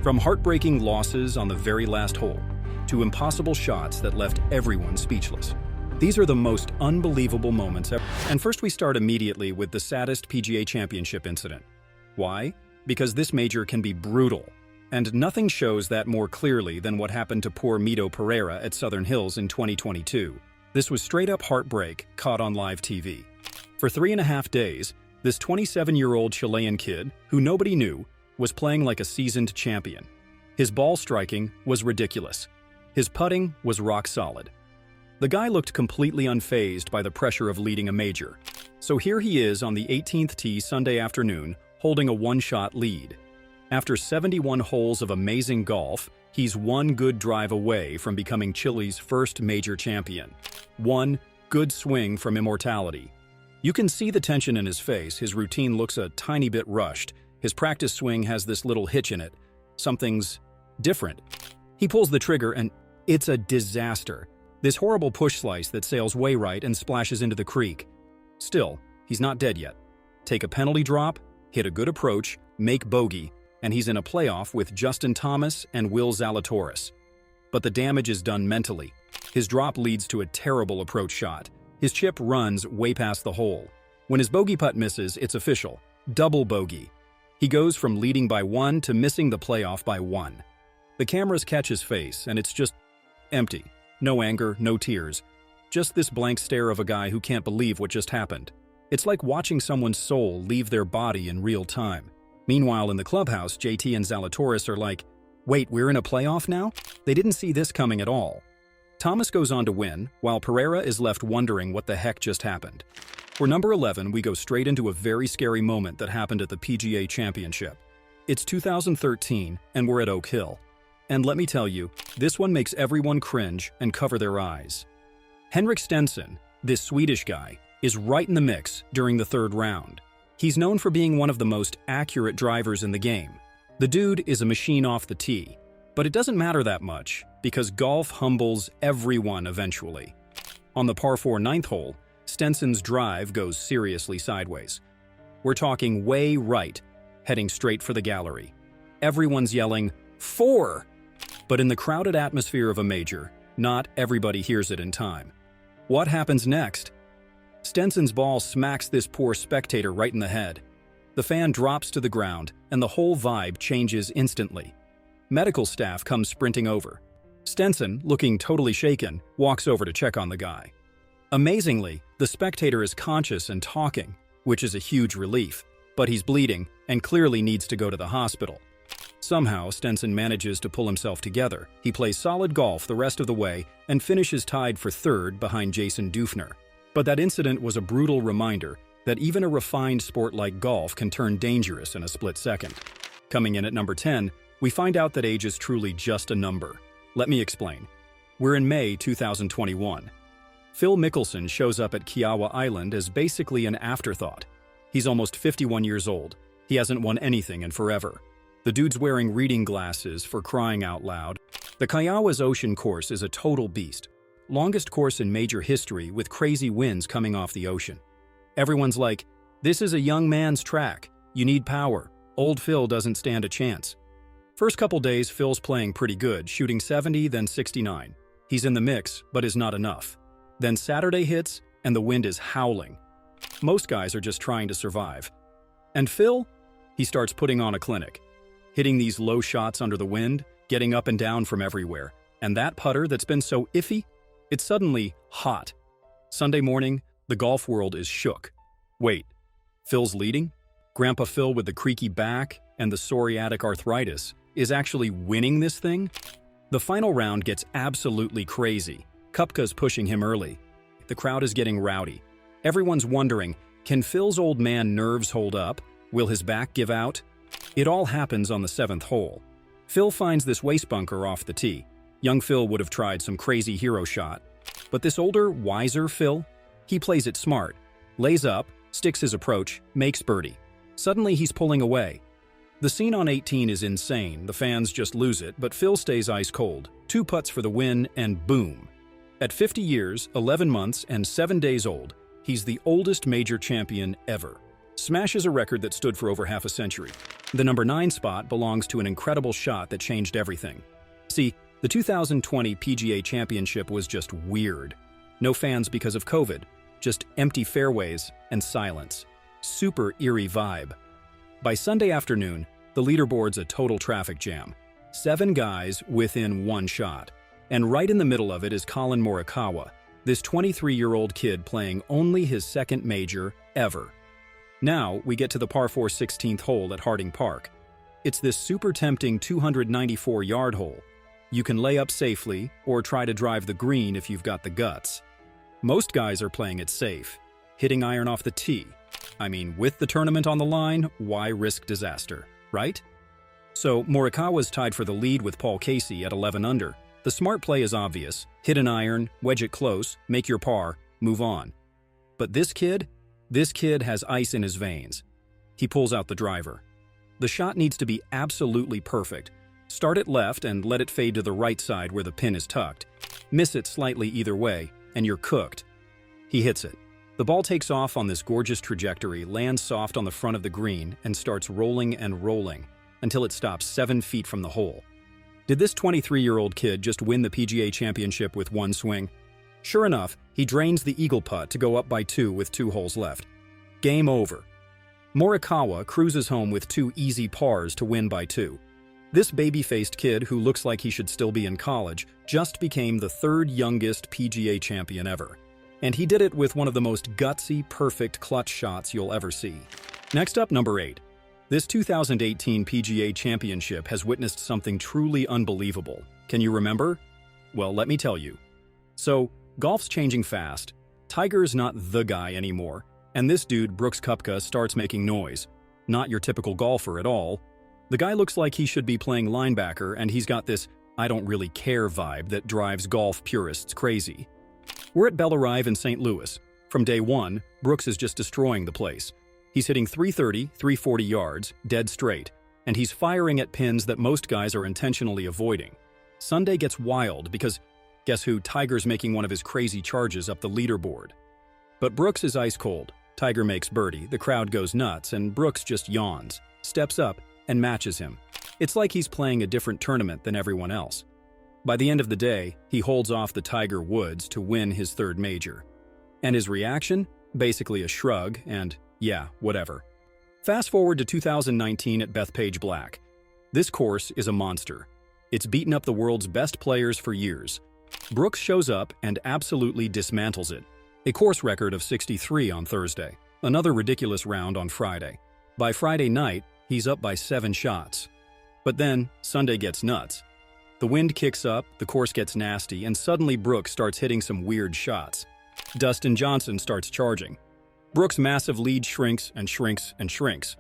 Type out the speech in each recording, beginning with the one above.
From heartbreaking losses on the very last hole, to impossible shots that left everyone speechless. These are the most unbelievable moments ever. And first we start immediately with the saddest PGA Championship incident. Why? Because this major can be brutal. And nothing shows that more clearly than what happened to poor Mito Pereira at Southern Hills in 2022. This was straight-up heartbreak caught on live TV. For 3.5 days, this 27-year-old Chilean kid, who nobody knew, was playing like a seasoned champion. His ball striking was ridiculous. His putting was rock solid. The guy looked completely unfazed by the pressure of leading a major. So here he is on the 18th tee Sunday afternoon, holding a one-shot lead. After 71 holes of amazing golf, he's one good drive away from becoming Chile's first major champion. One good swing from immortality. You can see the tension in his face. His routine looks a tiny bit rushed. His practice swing has this little hitch in it. Something's different. He pulls the trigger and it's a disaster. This horrible push slice that sails way right and splashes into the creek. Still, he's not dead yet. Take a penalty drop, hit a good approach, make bogey, and he's in a playoff with Justin Thomas and Will Zalatoris. But the damage is done mentally. His drop leads to a terrible approach shot. His chip runs way past the hole. When his bogey putt misses, it's official. Double bogey. He goes from leading by 1 to missing the playoff by 1. The cameras catch his face, and it's just empty. No anger, no tears. Just this blank stare of a guy who can't believe what just happened. It's like watching someone's soul leave their body in real time. Meanwhile, in the clubhouse, JT and Zalatoris are like, wait, we're in a playoff now? They didn't see this coming at all. Thomas goes on to win, while Pereira is left wondering what the heck just happened. For number 11, we go straight into a very scary moment that happened at the PGA Championship. It's 2013, and we're at Oak Hill. And let me tell you, this one makes everyone cringe and cover their eyes. Henrik Stenson, this Swedish guy, is right in the mix during the third round. He's known for being one of the most accurate drivers in the game. The dude is a machine off the tee. But it doesn't matter that much, because golf humbles everyone eventually. On the par 4 ninth hole, Stenson's drive goes seriously sideways. We're talking way right, heading straight for the gallery. Everyone's yelling, 4! But in the crowded atmosphere of a major, not everybody hears it in time. What happens next? Stenson's ball smacks this poor spectator right in the head. The fan drops to the ground, and the whole vibe changes instantly. Medical staff comes sprinting over. Stenson, looking totally shaken, walks over to check on the guy. Amazingly, the spectator is conscious and talking, which is a huge relief, but he's bleeding and clearly needs to go to the hospital. Somehow, Stenson manages to pull himself together. He plays solid golf the rest of the way and finishes tied for third behind Jason Dufner. But that incident was a brutal reminder that even a refined sport like golf can turn dangerous in a split second. Coming in at number 10, we find out that age is truly just a number. Let me explain. We're in May 2021. Phil Mickelson shows up at Kiawah Island as basically an afterthought. He's almost 51 years old. He hasn't won anything in forever. The dude's wearing reading glasses for crying out loud. The Kiawah's ocean course is a total beast. Longest course in major history with crazy winds coming off the ocean. Everyone's like, this is a young man's track. You need power. Old Phil doesn't stand a chance. First couple days, Phil's playing pretty good, shooting 70, then 69. He's in the mix, but is not enough. Then Saturday hits, and the wind is howling. Most guys are just trying to survive. And Phil? He starts putting on a clinic. Hitting these low shots under the wind, getting up and down from everywhere. And that putter that's been so iffy? It's suddenly hot. Sunday morning, the golf world is shook. Wait, Phil's leading? Grandpa Phil with the creaky back and the psoriatic arthritis is actually winning this thing? The final round gets absolutely crazy. Kupka's pushing him early. The crowd is getting rowdy. Everyone's wondering, can Phil's old man nerves hold up? Will his back give out? It all happens on the 7th hole. Phil finds this waste bunker off the tee. Young Phil would have tried some crazy hero shot. But this older, wiser Phil, he plays it smart. Lays up, sticks his approach, makes birdie. Suddenly he's pulling away. The scene on 18 is insane, the fans just lose it, but Phil stays ice cold. 2 putts for the win, and boom. At 50 years, 11 months, and 7 days old, he's the oldest major champion ever. Smashes a record that stood for over half a century. The number 9 spot belongs to an incredible shot that changed everything. See, the 2020 PGA Championship was just weird. No fans because of COVID, just empty fairways and silence. Super eerie vibe. By Sunday afternoon, the leaderboard's a total traffic jam. 7 guys within one shot. And right in the middle of it is Collin Morikawa, this 23-year-old kid playing only his second major ever. Now, we get to the par 4 16th hole at Harding Park. It's this super tempting 294-yard hole. You can lay up safely or try to drive the green if you've got the guts. Most guys are playing it safe, hitting iron off the tee. I mean, with the tournament on the line, why risk disaster, right? So, Morikawa's tied for the lead with Paul Casey at 11 under. The smart play is obvious. Hit an iron, wedge it close, make your par, move on. But this kid has ice in his veins. He pulls out the driver. The shot needs to be absolutely perfect. Start it left and let it fade to the right side where the pin is tucked. Miss it slightly either way, and you're cooked. He hits it. The ball takes off on this gorgeous trajectory, lands soft on the front of the green, and starts rolling and rolling until it stops 7 feet from the hole. Did this 23-year-old kid just win the PGA Championship with one swing? Sure enough, he drains the eagle putt to go up by 2 with 2 holes left. Game over. Morikawa cruises home with 2 easy pars to win by 2. This baby-faced kid, who looks like he should still be in college, just became the 3rd youngest PGA champion ever. And he did it with one of the most gutsy, perfect clutch shots you'll ever see. Next up, number 8. This 2018 PGA Championship has witnessed something truly unbelievable. Can you remember? Well, let me tell you. So, golf's changing fast. Tiger's not the guy anymore, and this dude, Brooks Koepka, starts making noise. Not your typical golfer at all. The guy looks like he should be playing linebacker, and he's got this I don't really care vibe that drives golf purists crazy. We're at Bellarive in St. Louis. From day one, Brooks is just destroying the place. He's hitting 330, 340 yards, dead straight, and he's firing at pins that most guys are intentionally avoiding. Sunday gets wild because, guess who? Tiger's making one of his crazy charges up the leaderboard. But Brooks is ice cold. Tiger makes birdie, the crowd goes nuts, and Brooks just yawns, steps up, and matches him. It's like he's playing a different tournament than everyone else. By the end of the day, he holds off the Tiger Woods to win his 3rd major. And his reaction? Basically a shrug and, yeah, whatever. Fast forward to 2019 at Bethpage Black. This course is a monster. It's beaten up the world's best players for years. Brooks shows up and absolutely dismantles it. A course record of 63 on Thursday. Another ridiculous round on Friday. By Friday night, he's up by 7 shots. But then, Sunday gets nuts. The wind kicks up, the course gets nasty, and suddenly Brooks starts hitting some weird shots. Dustin Johnson starts charging. Brooks' massive lead shrinks and shrinks and shrinks.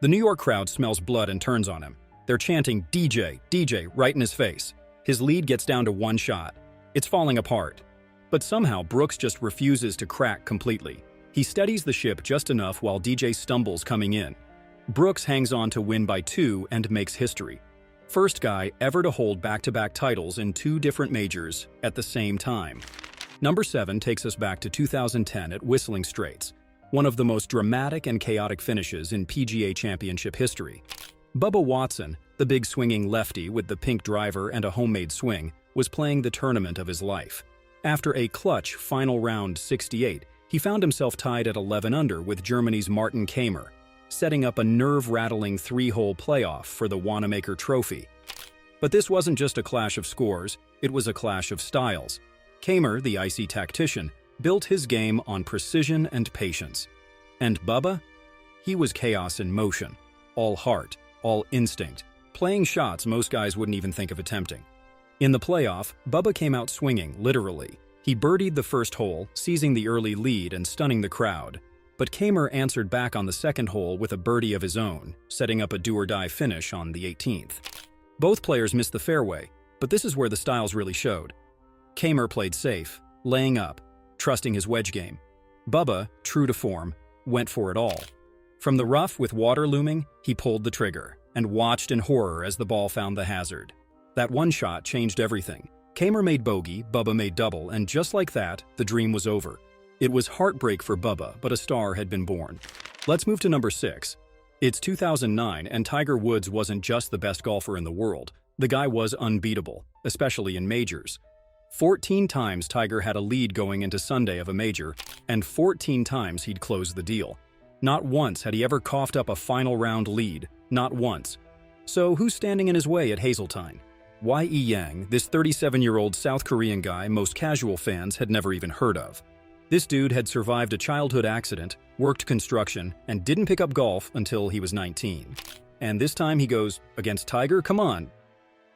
The New York crowd smells blood and turns on him. They're chanting, "DJ, DJ," right in his face. His lead gets down to 1 shot. It's falling apart. But somehow Brooks just refuses to crack completely. He steadies the ship just enough while DJ stumbles coming in. Brooks hangs on to win by 2 and makes history. First guy ever to hold back-to-back titles in 2 different majors at the same time. Number 7 takes us back to 2010 at Whistling Straits, one of the most dramatic and chaotic finishes in PGA Championship history. Bubba Watson, the big swinging lefty with the pink driver and a homemade swing, was playing the tournament of his life. After a clutch final round 68, he found himself tied at 11 under with Germany's Martin Kaymer, setting up a nerve-rattling 3-hole playoff for the Wanamaker Trophy. But this wasn't just a clash of scores, it was a clash of styles. Kaymer, the icy tactician, built his game on precision and patience. And Bubba? He was chaos in motion, all heart, all instinct, playing shots most guys wouldn't even think of attempting. In the playoff, Bubba came out swinging, literally. He birdied the first hole, seizing the early lead and stunning the crowd. But Kaymer answered back on the second hole with a birdie of his own, setting up a do-or-die finish on the 18th. Both players missed the fairway, but this is where the styles really showed. Kaymer played safe, laying up, trusting his wedge game. Bubba, true to form, went for it all. From the rough with water looming, he pulled the trigger and watched in horror as the ball found the hazard. That one shot changed everything. Kaymer made bogey, Bubba made double, and just like that, the dream was over. It was heartbreak for Bubba, but a star had been born. Let's move to number 6. It's 2009, and Tiger Woods wasn't just the best golfer in the world. The guy was unbeatable, especially in majors. 14 times Tiger had a lead going into Sunday of a major, and 14 times he'd close the deal. Not once had he ever coughed up a final round lead, not once. So who's standing in his way at Hazeltine? Ye Yang, this 37-year-old South Korean guy most casual fans had never even heard of. This dude had survived a childhood accident, worked construction, and didn't pick up golf until he was 19. And this time he goes, against Tiger? Come on.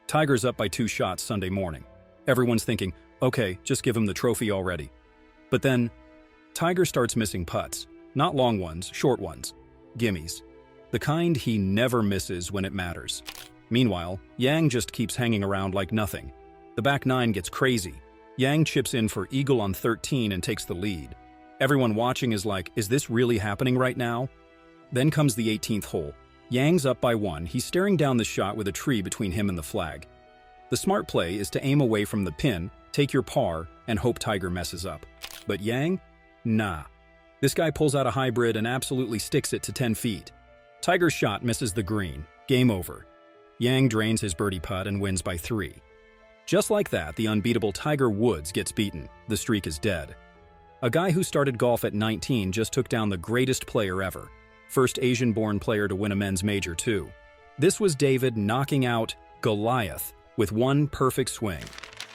Tiger's up by 2 shots Sunday morning. Everyone's thinking, okay, just give him the trophy already. But then, Tiger starts missing putts. Not long ones, short ones. Gimmies. The kind he never misses when it matters. Meanwhile, Yang just keeps hanging around like nothing. The back nine gets crazy. Yang chips in for eagle on 13 and takes the lead. Everyone watching is like, is this really happening right now? Then comes the 18th hole. Yang's up by 1, he's staring down the shot with a tree between him and the flag. The smart play is to aim away from the pin, take your par, and hope Tiger messes up. But Yang? Nah. This guy pulls out a hybrid and absolutely sticks it to 10 feet. Tiger's shot misses the green. Game over. Yang drains his birdie putt and wins by 3. Just like that, the unbeatable Tiger Woods gets beaten. The streak is dead. A guy who started golf at 19 just took down the greatest player ever. First Asian-born player to win a men's major, too. This was David knocking out Goliath with one perfect swing.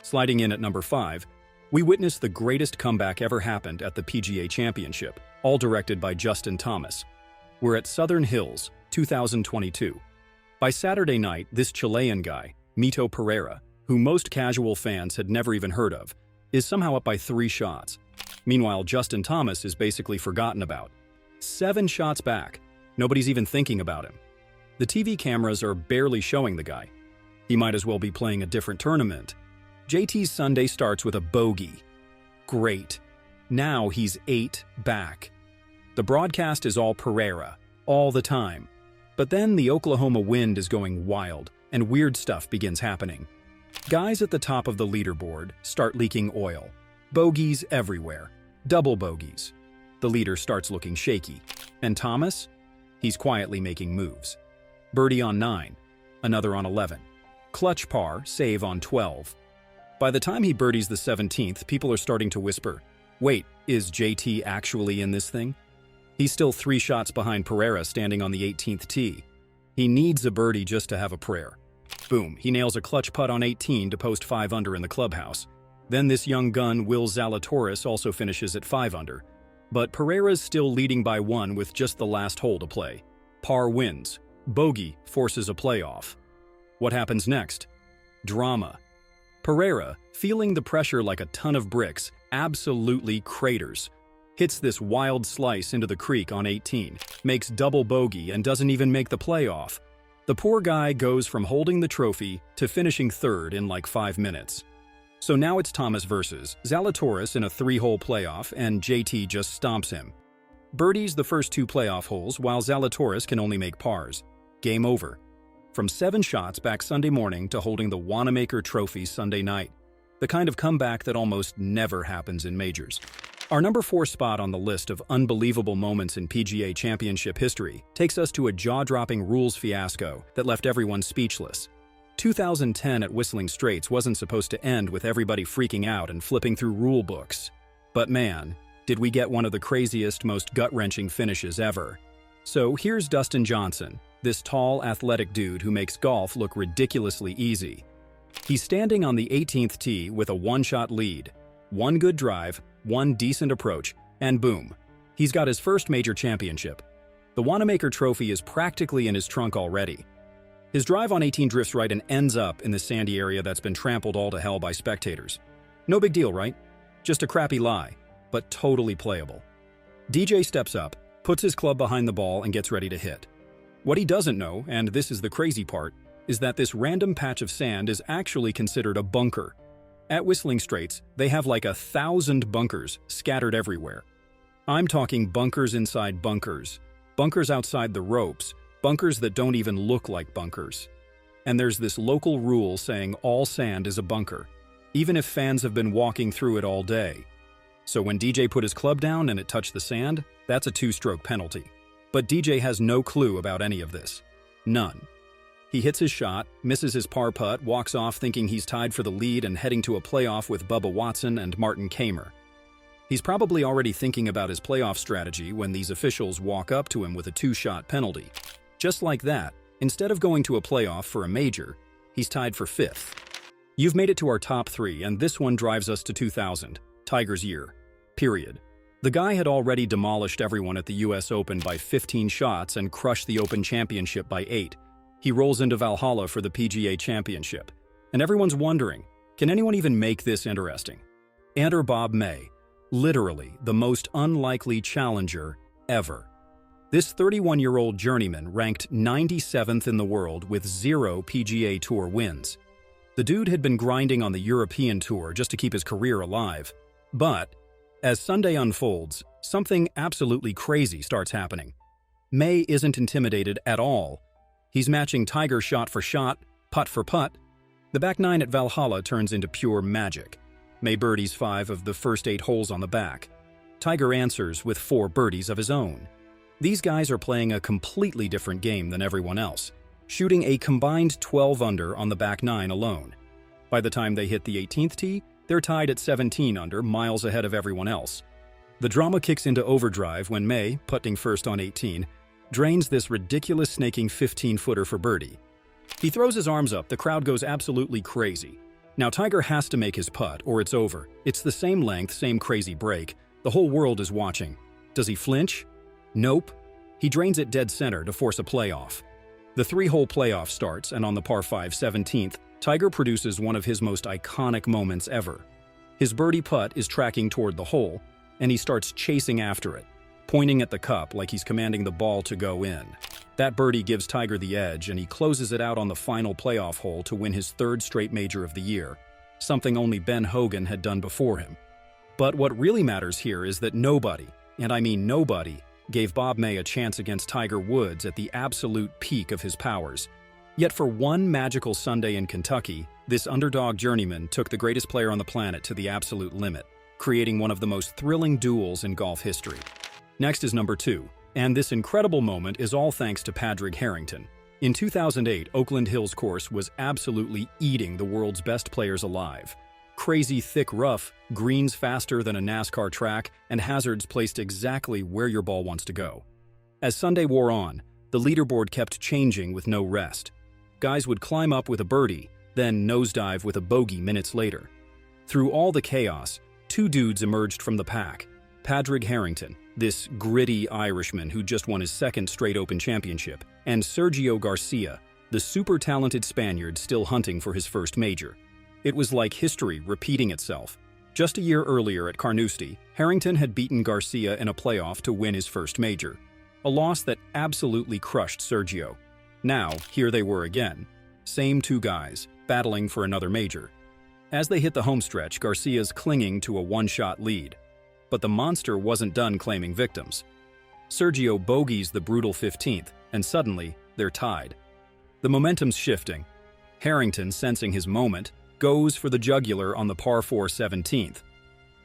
Sliding in at number 5, we witnessed the greatest comeback ever happened at the PGA Championship, all directed by Justin Thomas. We're at Southern Hills, 2022. By Saturday night, this Chilean guy, Mito Pereira, who most casual fans had never even heard of, is somehow up by 3 shots. Meanwhile, Justin Thomas is basically forgotten about. 7 shots back. Nobody's even thinking about him. The TV cameras are barely showing the guy. He might as well be playing a different tournament. JT's Sunday starts with a bogey. Great. Now he's 8 back. The broadcast is all Pereira, all the time. But then the Oklahoma wind is going wild, and weird stuff begins happening. Guys at the top of the leaderboard start leaking oil. Bogeys everywhere. Double bogeys. The leader starts looking shaky. And Thomas? He's quietly making moves. Birdie on 9. Another on 11. Clutch par, save on 12. By the time he birdies the 17th, people are starting to whisper, wait, is JT actually in this thing? He's still 3 shots behind Pereira standing on the 18th tee. He needs a birdie just to have a prayer. Boom, he nails a clutch putt on 18 to post 5 under in the clubhouse. Then this young gun, Will Zalatoris, also finishes at 5 under. But Pereira's still leading by 1 with just the last hole to play. Par wins. Bogey forces a playoff. What happens next? Drama. Pereira, feeling the pressure like a ton of bricks, absolutely craters. Hits this wild slice into the creek on 18, makes double bogey and doesn't even make the playoff. The poor guy goes from holding the trophy to finishing 3rd in like 5 minutes. So now it's Thomas versus Zalatoris in a 3-hole playoff, and JT just stomps him. Birdies the first 2 playoff holes, while Zalatoris can only make pars. Game over. From 7 shots back Sunday morning to holding the Wanamaker Trophy Sunday night. The kind of comeback that almost never happens in majors. Our number 4 spot on the list of unbelievable moments in PGA Championship history takes us to a jaw-dropping rules fiasco that left everyone speechless. 2010 at Whistling Straits wasn't supposed to end with everybody freaking out and flipping through rule books. But man, did we get one of the craziest, most gut-wrenching finishes ever. So here's Dustin Johnson, this tall, athletic dude who makes golf look ridiculously easy. He's standing on the 18th tee with a 1-shot lead, 1 good drive, 1 decent approach, and boom, he's got his first major championship. The Wanamaker Trophy is practically in his trunk already. His drive on 18 drifts right and ends up in the sandy area that's been trampled all to hell by spectators. No big deal, right? Just a crappy lie, but totally playable. DJ steps up, puts his club behind the ball, and gets ready to hit. What he doesn't know, and this is the crazy part, is that this random patch of sand is actually considered a bunker. At Whistling Straits, they have like 1,000 bunkers scattered everywhere. I'm talking bunkers inside bunkers, bunkers outside the ropes, bunkers that don't even look like bunkers. And there's this local rule saying all sand is a bunker, even if fans have been walking through it all day. So when DJ put his club down and it touched the sand, that's a 2-stroke penalty. But DJ has no clue about any of this. None. He hits his shot, misses his par putt, walks off thinking he's tied for the lead and heading to a playoff with Bubba Watson and Martin Kaymer. He's probably already thinking about his playoff strategy when these officials walk up to him with a 2-shot penalty. Just like that, instead of going to a playoff for a major, he's tied for 5th. You've made it to our top 3, and this one drives us to 2000, Tiger's year. Period. The guy had already demolished everyone at the US Open by 15 shots and crushed the Open Championship by 8. He rolls into Valhalla for the PGA Championship. And everyone's wondering, can anyone even make this interesting? Enter Bob May, literally the most unlikely challenger ever. This 31-year-old journeyman ranked 97th in the world with 0 PGA Tour wins. The dude had been grinding on the European Tour just to keep his career alive. But as Sunday unfolds, something absolutely crazy starts happening. May isn't intimidated at all. He's matching Tiger shot for shot, putt for putt. The back 9 at Valhalla turns into pure magic. May birdies 5 of the first 8 holes on the back. Tiger answers with 4 birdies of his own. These guys are playing a completely different game than everyone else, shooting a combined 12 under on the back 9 alone. By the time they hit the 18th tee, they're tied at 17 under, miles ahead of everyone else. The drama kicks into overdrive when May, putting first on 18, drains this ridiculous snaking 15-footer for birdie. He throws his arms up, the crowd goes absolutely crazy. Now Tiger has to make his putt, or it's over. It's the same length, same crazy break. The whole world is watching. Does he flinch? Nope. He drains it dead center to force a playoff. The 3-hole playoff starts, and on the par 5 17th, Tiger produces one of his most iconic moments ever. His birdie putt is tracking toward the hole, and he starts chasing after it, pointing at the cup like he's commanding the ball to go in. That birdie gives Tiger the edge, and he closes it out on the final playoff hole to win his 3rd straight major of the year, something only Ben Hogan had done before him. But what really matters here is that nobody, and I mean nobody, gave Bob May a chance against Tiger Woods at the absolute peak of his powers. Yet for one magical Sunday in Kentucky, this underdog journeyman took the greatest player on the planet to the absolute limit, creating one of the most thrilling duels in golf history. Next is number 2, and this incredible moment is all thanks to Padraig Harrington. In 2008, Oakland Hills course was absolutely eating the world's best players alive. Crazy thick rough, greens faster than a NASCAR track, and hazards placed exactly where your ball wants to go. As Sunday wore on, the leaderboard kept changing with no rest. Guys would climb up with a birdie, then nosedive with a bogey minutes later. Through all the chaos, 2 dudes emerged from the pack. Padraig Harrington, this gritty Irishman who just won his 2nd straight Open Championship, and Sergio Garcia, the super talented Spaniard still hunting for his first major. It was like history repeating itself. Just a year earlier at Carnoustie, Harrington had beaten Garcia in a playoff to win his first major, a loss that absolutely crushed Sergio. Now, here they were again, same 2 guys, battling for another major. As they hit the home stretch, Garcia's clinging to a 1-shot lead. But the monster wasn't done claiming victims. Sergio bogeys the brutal 15th, and suddenly, they're tied. The momentum's shifting. Harrington, sensing his moment, goes for the jugular on the par 4 17th.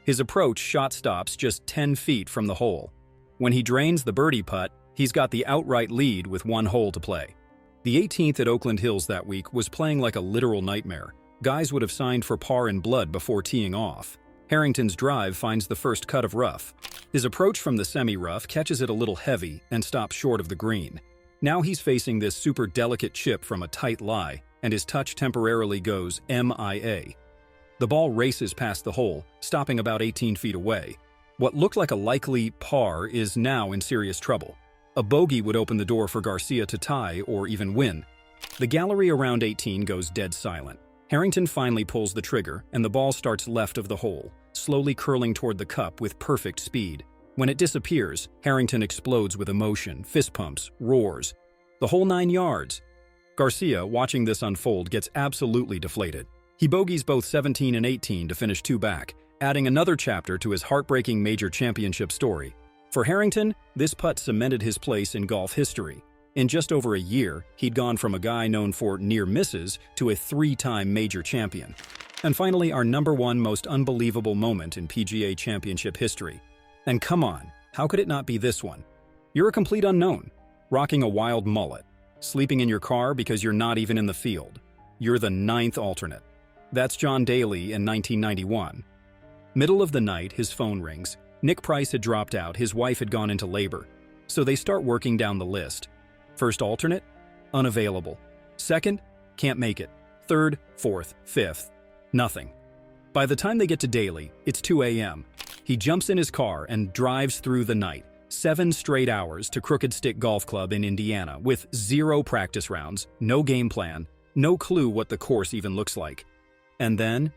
His approach shot stops just 10 feet from the hole. When he drains the birdie putt, he's got the outright lead with 1 hole to play. The 18th at Oakland Hills that week was playing like a literal nightmare. Guys would have signed for par in blood before teeing off. Harrington's drive finds the first cut of rough. His approach from the semi-rough catches it a little heavy and stops short of the green. Now he's facing this super delicate chip from a tight lie, and his touch temporarily goes MIA. The ball races past the hole, stopping about 18 feet away. What looked like a likely par is now in serious trouble. A bogey would open the door for Garcia to tie or even win. The gallery around 18 goes dead silent. Harrington finally pulls the trigger, and the ball starts left of the hole, slowly curling toward the cup with perfect speed. When it disappears, Harrington explodes with emotion, fist pumps, roars. The whole 9 yards. Garcia, watching this unfold, gets absolutely deflated. He bogeys both 17 and 18 to finish 2 back, adding another chapter to his heartbreaking major championship story. For Harrington, this putt cemented his place in golf history. In just over a year, he'd gone from a guy known for near misses to a 3-time major champion. And finally, our number 1 most unbelievable moment in PGA Championship history. And come on, how could it not be this one? You're a complete unknown, rocking a wild mullet, sleeping in your car because you're not even in the field. You're the ninth alternate. That's John Daly in 1991. Middle of the night, his phone rings. Nick Price had dropped out, his wife had gone into labor. So they start working down the list. First alternate? Unavailable. Second? Can't make it. Third, fourth, fifth. Nothing. By the time they get to Daly, it's 2 a.m. He jumps in his car and drives through the night, 7 straight hours to Crooked Stick Golf Club in Indiana with 0 practice rounds, no game plan, no clue what the course even looks like. And then,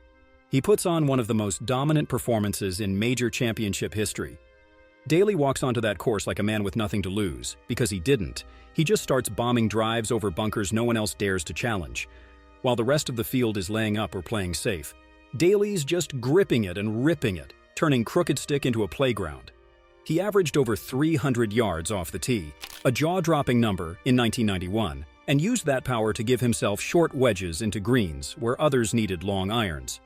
he puts on one of the most dominant performances in major championship history. Daly walks onto that course like a man with nothing to lose, because he didn't. He just starts bombing drives over bunkers no one else dares to challenge. While the rest of the field is laying up or playing safe, Daly's just gripping it and ripping it, turning Crooked Stick into a playground. He averaged over 300 yards off the tee, a jaw-dropping number in 1991, and used that power to give himself short wedges into greens where others needed long irons.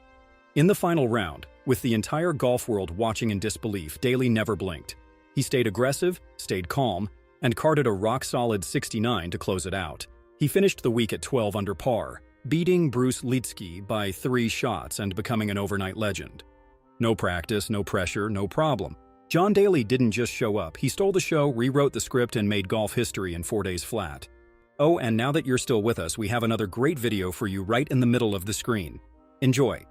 In the final round, with the entire golf world watching in disbelief, Daly never blinked. He stayed aggressive, stayed calm, and carded a rock-solid 69 to close it out. He finished the week at 12 under par, beating Bruce Lietzke by 3 shots and becoming an overnight legend. No practice, no pressure, no problem. John Daly didn't just show up. He stole the show, rewrote the script, and made golf history in 4 days flat. Oh, and now that you're still with us, we have another great video for you right in the middle of the screen. Enjoy!